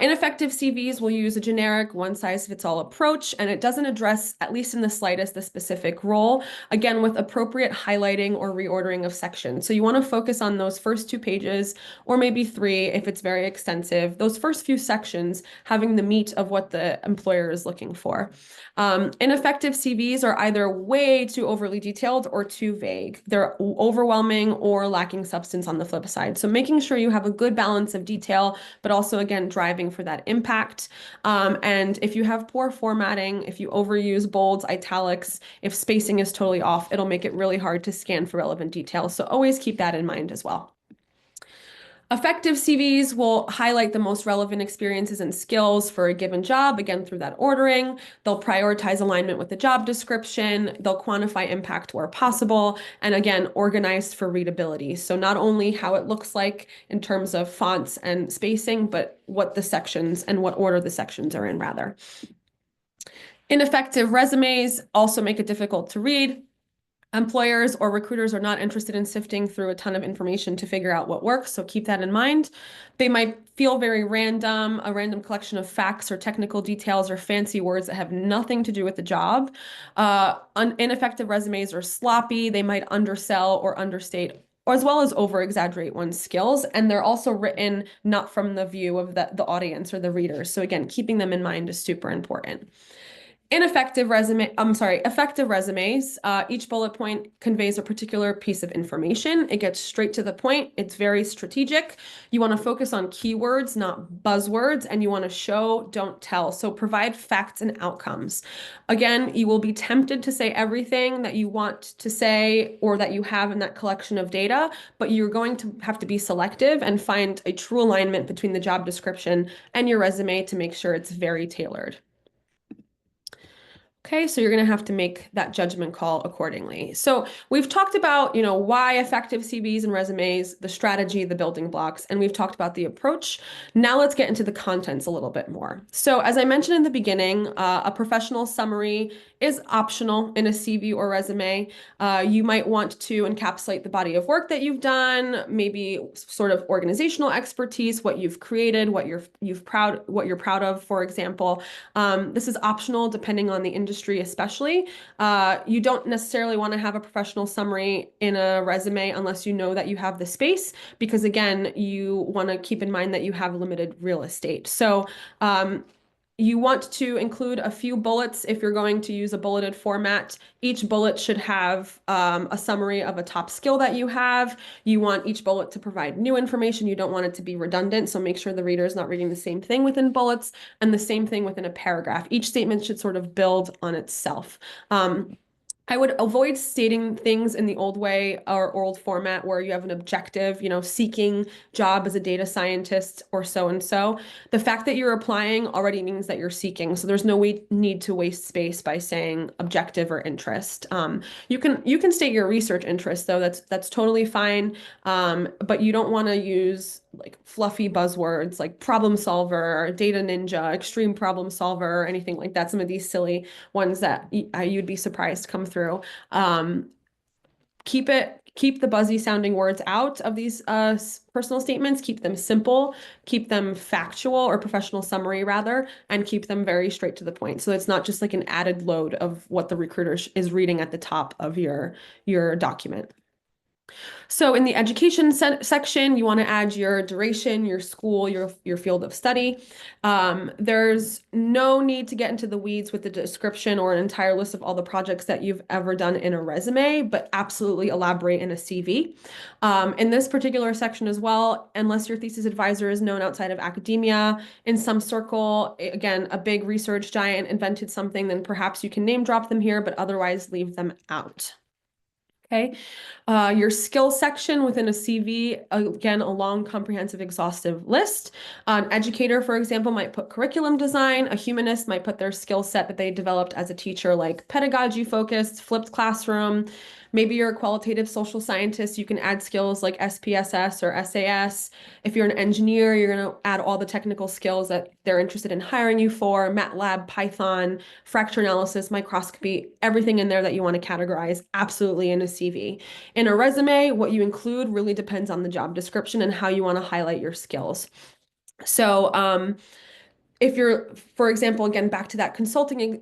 Ineffective CVs will use a generic one-size-fits-all approach, and it doesn't address, at least in the slightest, the specific role, again, with appropriate highlighting or reordering of sections. So you want to focus on those first 2 pages, or maybe 3 if it's very extensive, those first few sections having the meat of what the employer is looking for. Ineffective CVs are either way too overly detailed or too vague. They're overwhelming or lacking substance on the flip side. So making sure you have a good balance of detail, but also, again, driving for that impact. And if you have poor formatting, if you overuse bolds, italics, if spacing is totally off, it'll make it really hard to scan for relevant details. So always keep that in mind as well. Effective CVs will highlight the most relevant experiences and skills for a given job, again, through that ordering. They'll prioritize alignment with the job description. They'll quantify impact where possible. And again, organized for readability. So not only how it looks like in terms of fonts and spacing, but what the sections and what order the sections are in, rather. Ineffective resumes also make it difficult to read. Employers or recruiters are not interested in sifting through a ton of information to figure out what works, so keep that in mind. They might feel very random, a random collection of facts or technical details or fancy words that have nothing to do with the job. Ineffective resumes are sloppy. They might undersell or understate or as well as over exaggerate one's skills. And they're also written not from the view of the audience or the readers. So again, keeping them in mind is super important. Effective resumes. Each bullet point conveys a particular piece of information. It gets straight to the point. It's very strategic. You want to focus on keywords, not buzzwords, and you want to show, don't tell. So provide facts and outcomes. Again, you will be tempted to say everything that you want to say or that you have in that collection of data, but you're going to have to be selective and find a true alignment between the job description and your resume to make sure it's very tailored. Okay, so you're going to have to make that judgment call accordingly. So we've talked about, why effective CVs and resumes, the strategy, the building blocks, and we've talked about the approach. Now let's get into the contents a little bit more. So as I mentioned in the beginning, a professional summary is optional in a CV or resume. You might want to encapsulate the body of work that you've done, maybe sort of organizational expertise, what you've created, what you're proud of, for example. This is optional depending on the industry, especially. You don't necessarily want to have a professional summary in a resume unless you know that you have the space, because again, you want to keep in mind that you have limited real estate. So you want to include a few bullets if you're going to use a bulleted format. Each bullet should have a summary of a top skill that you have. You want each bullet to provide new information. You don't want it to be redundant, so make sure the reader is not reading the same thing within bullets, and the same thing within a paragraph. Each statement should sort of build on itself. I would avoid stating things in the old way or old format where you have an objective, seeking job as a data scientist or so and so. The fact that you're applying already means that you're seeking. So there's no need to waste space by saying objective or interest. You can state your research interest though. That's totally fine. But you don't want to use like fluffy buzzwords like problem solver, data ninja, extreme problem solver, or anything like that. Some of these silly ones that you'd be surprised come through. Keep the buzzy sounding words out of these personal statements. Keep them simple, keep them factual or professional summary rather, and keep them very straight to the point. So it's not just like an added load of what the recruiter is reading at the top of your document. So in the education section, you want to add your duration, your school, your field of study. There's no need to get into the weeds with the description or an entire list of all the projects that you've ever done in a resume, but absolutely elaborate in a CV. In this particular section as well, unless your thesis advisor is known outside of academia, in some circle, again, a big research giant invented something, then perhaps you can name drop them here, but otherwise leave them out. Okay. Your skill section within a CV, again, a long, comprehensive, exhaustive list. An educator, for example, might put curriculum design. A humanist might put their skill set that they developed as a teacher, like pedagogy focused, flipped classroom. Maybe you're a qualitative social scientist. You can add skills like SPSS or SAS. If you're an engineer, you're going to add all the technical skills that they're interested in hiring you for: MATLAB, Python, fracture analysis, microscopy, everything in there that you want to categorize absolutely in a CV. In a resume, what you include really depends on the job description and how you want to highlight your skills. So if you're, for example, again, back to that consulting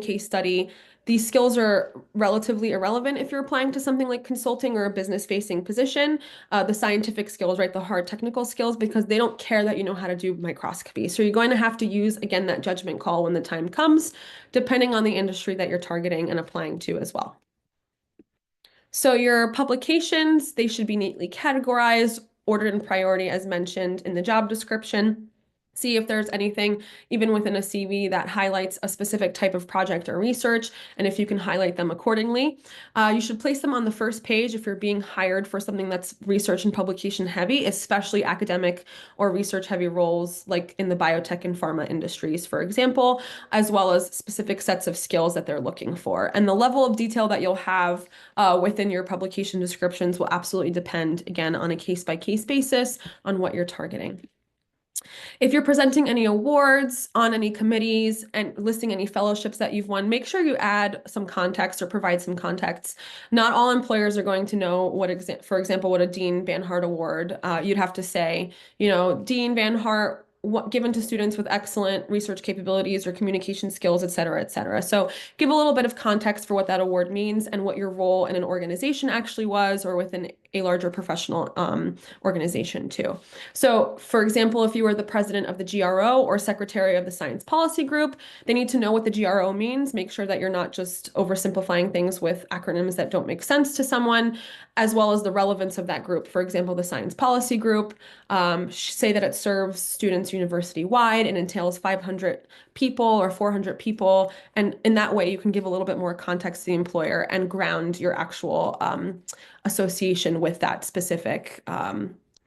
case study, these skills are relatively irrelevant if you're applying to something like consulting or a business-facing position. The scientific skills, right, the hard technical skills, because they don't care that you know how to do microscopy. So you're going to have to use, again, that judgment call when the time comes, depending on the industry that you're targeting and applying to as well. So your publications, they should be neatly categorized, ordered in priority as mentioned in the job description. See if there's anything, even within a CV, that highlights a specific type of project or research, and if you can highlight them accordingly. You should place them on the first page if you're being hired for something that's research and publication heavy, especially academic or research heavy roles like in the biotech and pharma industries, for example, as well as specific sets of skills that they're looking for. And the level of detail that you'll have within your publication descriptions will absolutely depend, again, on a case-by-case basis on what you're targeting. If you're presenting any awards on any committees and listing any fellowships that you've won, make sure you add some context or provide some context. Not all employers are going to know for example, what a Dean Van Hart Award, you'd have to say, Dean Van Hart given to students with excellent research capabilities or communication skills, et cetera, et cetera. So give a little bit of context for what that award means and what your role in an organization actually was, or within a larger professional organization too. So for example, if you were the president of the GRO or secretary of the science policy group, they need to know what the GRO means. Make sure that you're not just oversimplifying things with acronyms that don't make sense to someone, as well as the relevance of that group. For example, the science policy group, say that it serves students university-wide and entails 500 people or 400 people. And in that way, you can give a little bit more context to the employer and ground your actual association with that specific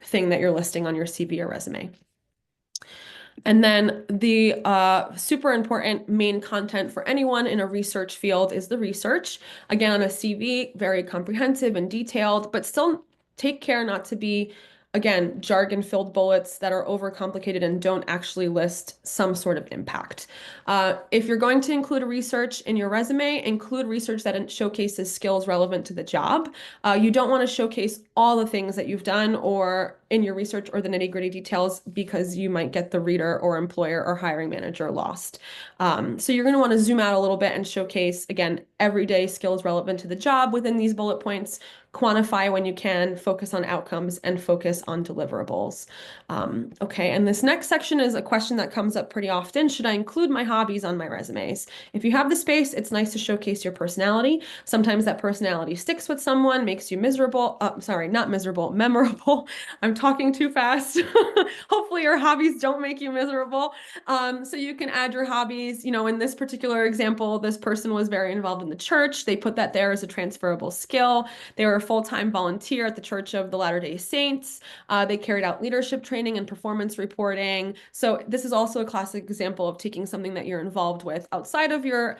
thing that you're listing on your CV or resume. And then the super important main content for anyone in a research field is the research. Again, on a CV, very comprehensive and detailed, but still take care not to be, again, jargon-filled bullets that are overcomplicated and don't actually list some sort of impact. If you're going to include a research in your resume, include research that showcases skills relevant to the job. You don't want to showcase all the things that you've done or in your research or the nitty-gritty details, because you might get the reader or employer or hiring manager lost. So you're going to want to zoom out a little bit and showcase, again, everyday skills relevant to the job within these bullet points. Quantify when you can, focus on outcomes, and focus on deliverables. Okay, and this next section is a question that comes up pretty often. Should I include my hobbies on my resumes? If you have the space, it's nice to showcase your personality. Sometimes that personality sticks with someone, makes you miserable. Sorry, not miserable, memorable. I'm talking too fast. Hopefully your hobbies don't make you miserable. So you can add your hobbies. You know, in this particular example, this person was very involved in the church. They put that there as a transferable skill. They were a full-time volunteer at the Church of the Latter-day Saints. They carried out leadership training and performance reporting. So this is also a classic example of taking something that you're involved with outside of your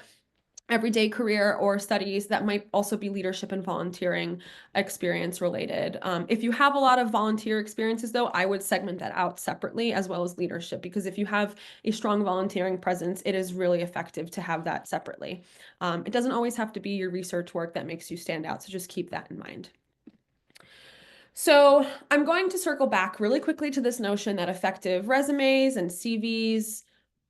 everyday career or studies that might also be leadership and volunteering experience related. If you have a lot of volunteer experiences, though, I would segment that out separately, as well as leadership, because if you have a strong volunteering presence, it is really effective to have that separately. It doesn't always have to be your research work that makes you stand out, so just keep that in mind. So I'm going to circle back really quickly to this notion that effective resumes and CVs,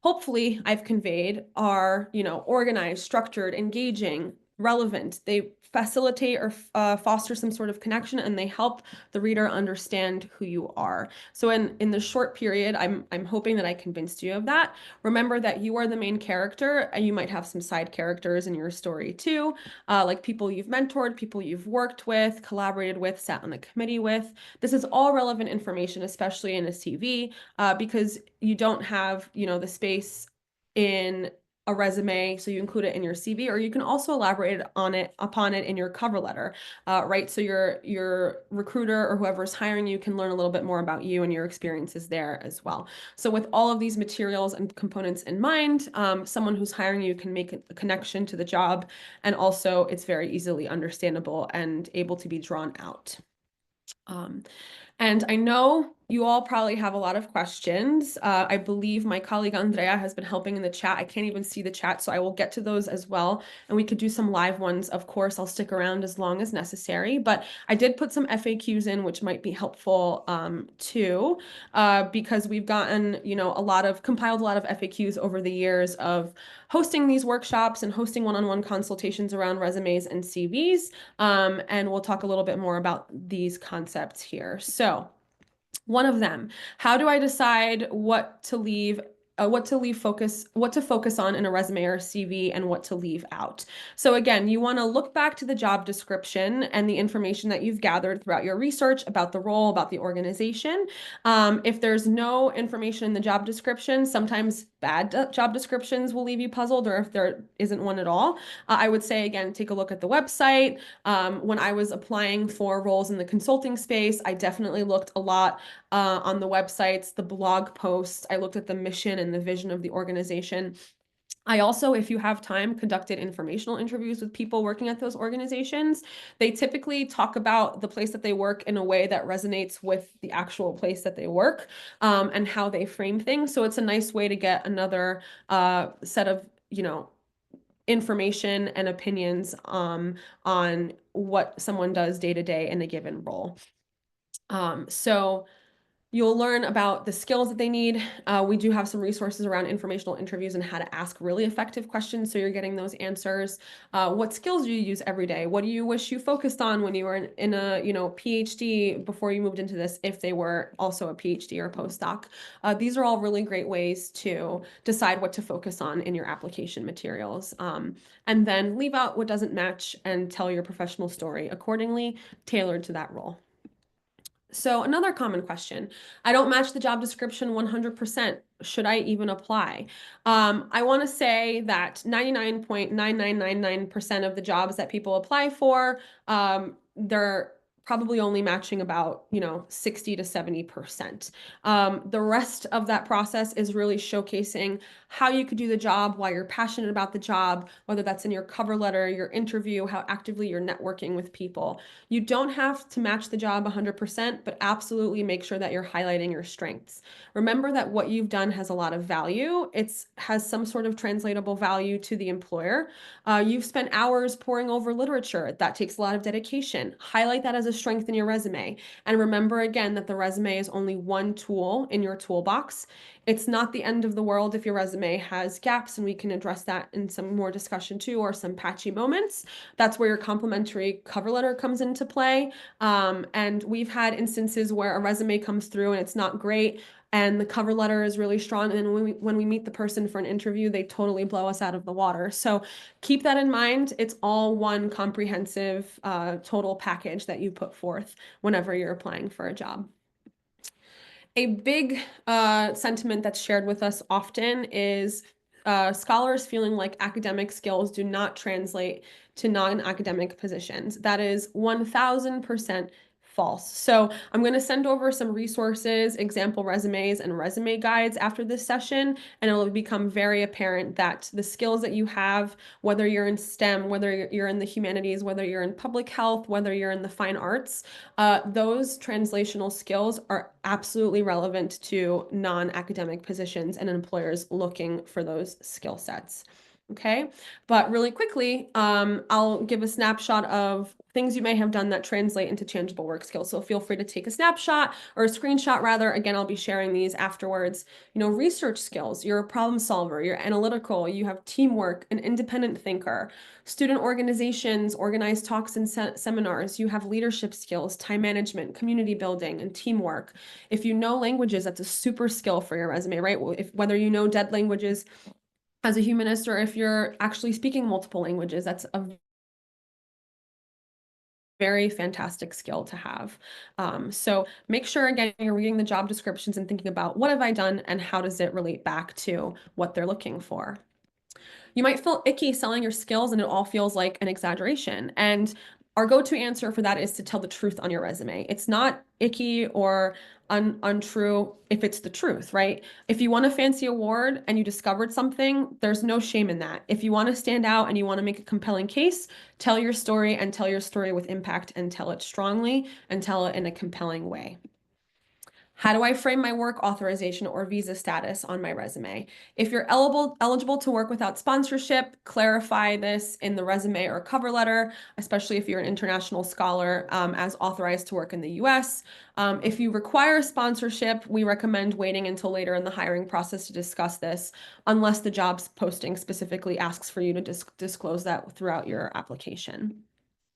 hopefully I've conveyed, are, organized, structured, engaging, relevant. They facilitate or foster some sort of connection, and they help the reader understand who you are. So in the short period, I'm hoping that I convinced you of that. Remember that you are the main character, and you might have some side characters in your story too, like people you've mentored, people you've worked with, collaborated with, sat on the committee with. This is all relevant information, especially in a CV, because you don't have, the space in a resume, so you include it in your CV, or you can also elaborate upon it in your cover letter, right? So your recruiter or whoever's hiring you can learn a little bit more about you and your experiences there as well. So with all of these materials and components in mind, someone who's hiring you can make a connection to the job, and also it's very easily understandable and able to be drawn out. And I know you all probably have a lot of questions. I believe my colleague Andrea has been helping in the chat. I can't even see the chat, so I will get to those as well. And we could do some live ones. Of course, I'll stick around as long as necessary. But I did put some FAQs in, which might be helpful too, because we've gotten, compiled a lot of FAQs over the years of hosting these workshops and hosting one-on-one consultations around resumes and CVs. And we'll talk a little bit more about these concepts here. So one of them, how do I decide what to focus on in a resume or CV, and what to leave out? So again, you want to look back to the job description and the information that you've gathered throughout your research about the role, about the organization. If there's no information in the job description, sometimes bad job descriptions will leave you puzzled, or if there isn't one at all, I would say, again, take a look at the website. When I was applying for roles in the consulting space, I definitely looked a lot on the websites, the blog posts. I looked at the mission and the vision of the organization. I also, if you have time, conducted informational interviews with people working at those organizations. They typically talk about the place that they work in a way that resonates with the actual place that they work, and how they frame things. So it's a nice way to get another set of, information and opinions on what someone does day to day in a given role. So You'll learn about the skills that they need. We do have some resources around informational interviews and how to ask really effective questions so you're getting those answers. What skills do you use every day? What do you wish you focused on when you were in a PhD before you moved into this, if they were also a PhD or postdoc? These are all really great ways to decide what to focus on in your application materials. And then leave out what doesn't match and tell your professional story accordingly, tailored to that role. So another common question, I don't match the job description 100%. Should I even apply? I want to say that 99.9999% of the jobs that people apply for, they're probably only matching about, 60 to 70%. The rest of that process is really showcasing how you could do the job, why you're passionate about the job, whether that's in your cover letter, your interview, how actively you're networking with people. You don't have to match the job 100%, but absolutely make sure that you're highlighting your strengths. Remember that what you've done has a lot of value. It has some sort of translatable value to the employer. You've spent hours poring over literature. That takes a lot of dedication. Highlight that as a strength in your resume. And remember again that the resume is only one tool in your toolbox. It's not the end of the world if your resume has gaps, and we can address that in some more discussion too, or some patchy moments. That's where your complimentary cover letter comes into play. And we've had instances where a resume comes through and it's not great, and the cover letter is really strong. And then when we meet the person for an interview, they totally blow us out of the water. So keep that in mind. It's all one comprehensive total package that you put forth whenever you're applying for a job. A big sentiment that's shared with us often is scholars feeling like academic skills do not translate to non-academic positions. That is 1000% false. So I'm going to send over some resources, example resumes, and resume guides after this session, and it'll become very apparent that the skills that you have, whether you're in STEM, whether you're in the humanities, whether you're in public health, whether you're in the fine arts, those translational skills are absolutely relevant to non-academic positions and employers looking for those skill sets. Okay, but really quickly, I'll give a snapshot of things you may have done that translate into tangible work skills. So feel free to take a snapshot or a screenshot rather. Again, I'll be sharing these afterwards. Research skills, you're a problem solver, you're analytical, you have teamwork, an independent thinker. Student organizations, organize talks and seminars, you have leadership skills, time management, community building, and teamwork. If you know languages, that's a super skill for your resume, right? Whether you know dead languages as a humanist, or if you're actually speaking multiple languages, that's a very fantastic skill to have. So make sure, again, you're reading the job descriptions and thinking about what have I done and how does it relate back to what they're looking for. You might feel icky selling your skills and it all feels like an exaggeration. And our go-to answer for that is to tell the truth on your resume. It's not icky or untrue if it's the truth, right? If you want a fancy award and you discovered something, there's no shame in that. If you want to stand out and you want to make a compelling case, tell your story, and tell your story with impact, and tell it strongly, and tell it in a compelling way. How do I frame my work authorization or visa status on my resume? If you're eligible to work without sponsorship, clarify this in the resume or cover letter, especially if you're an international scholar, as authorized to work in the US. If you require sponsorship, we recommend waiting until later in the hiring process to discuss this, unless the job's posting specifically asks for you to disclose that throughout your application.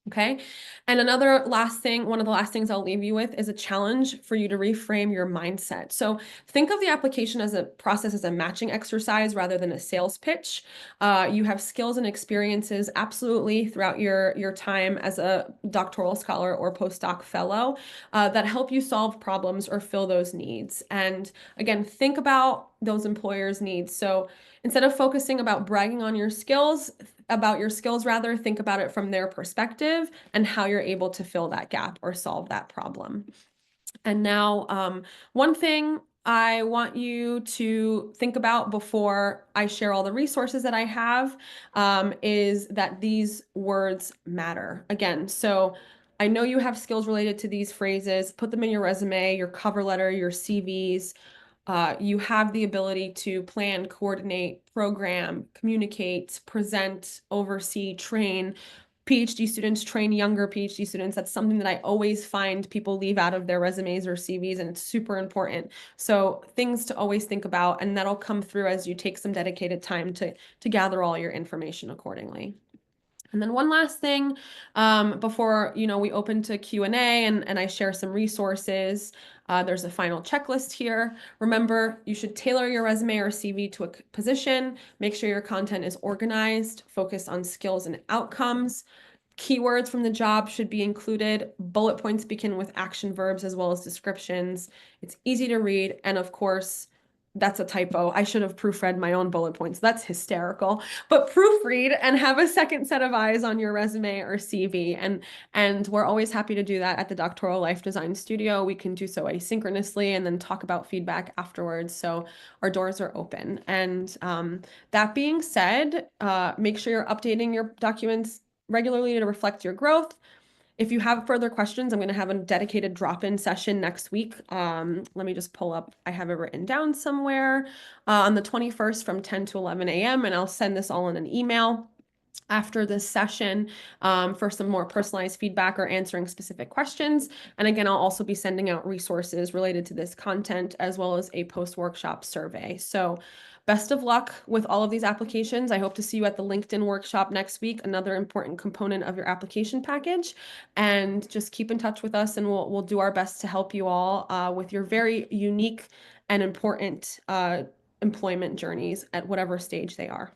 Okay. And one of the last things I'll leave you with is a challenge for you to reframe your mindset. So think of the application as a process, as a matching exercise rather than a sales pitch. You have skills and experiences absolutely throughout your time as a doctoral scholar or postdoc fellow that help you solve problems or fill those needs. And again, think about those employers' needs. So instead of focusing about bragging on your skills, rather, think about it from their perspective and how you're able to fill that gap or solve that problem. And now, one thing I want you to think about before I share all the resources that I have is that these words matter. Again, so I know you have skills related to these phrases. Put them in your resume, your cover letter, your CVs. You have the ability to plan, coordinate, program, communicate, present, oversee, train. PhD students train younger PhD students. That's something that I always find people leave out of their resumes or CVs, and it's super important. So things to always think about, and that'll come through as you take some dedicated time to gather all your information accordingly. And then one last thing, before we open to Q&A and I share some resources, there's a final checklist here. Remember, you should tailor your resume or CV to a position. Make sure your content is organized, focus on skills and outcomes. Keywords from the job should be included. Bullet points begin with action verbs as well as descriptions. It's easy to read, and of course, that's a typo. I should have proofread my own bullet points. That's hysterical. But proofread and have a second set of eyes on your resume or CV. And we're always happy to do that at the Doctoral Life Design Studio. We can do so asynchronously and then talk about feedback afterwards. So our doors are open. And that being said, make sure you're updating your documents regularly to reflect your growth. If you have further questions, I'm going to have a dedicated drop-in session next week. Let me just pull up, I have it written down somewhere, on the 21st from 10 to 11 a.m. And I'll send this all in an email after this session for some more personalized feedback or answering specific questions. And again, I'll also be sending out resources related to this content as well as a post-workshop survey. So best of luck with all of these applications. I hope to see you at the LinkedIn workshop next week, another important component of your application package. And just keep in touch with us and we'll do our best to help you all with your very unique and important employment journeys at whatever stage they are.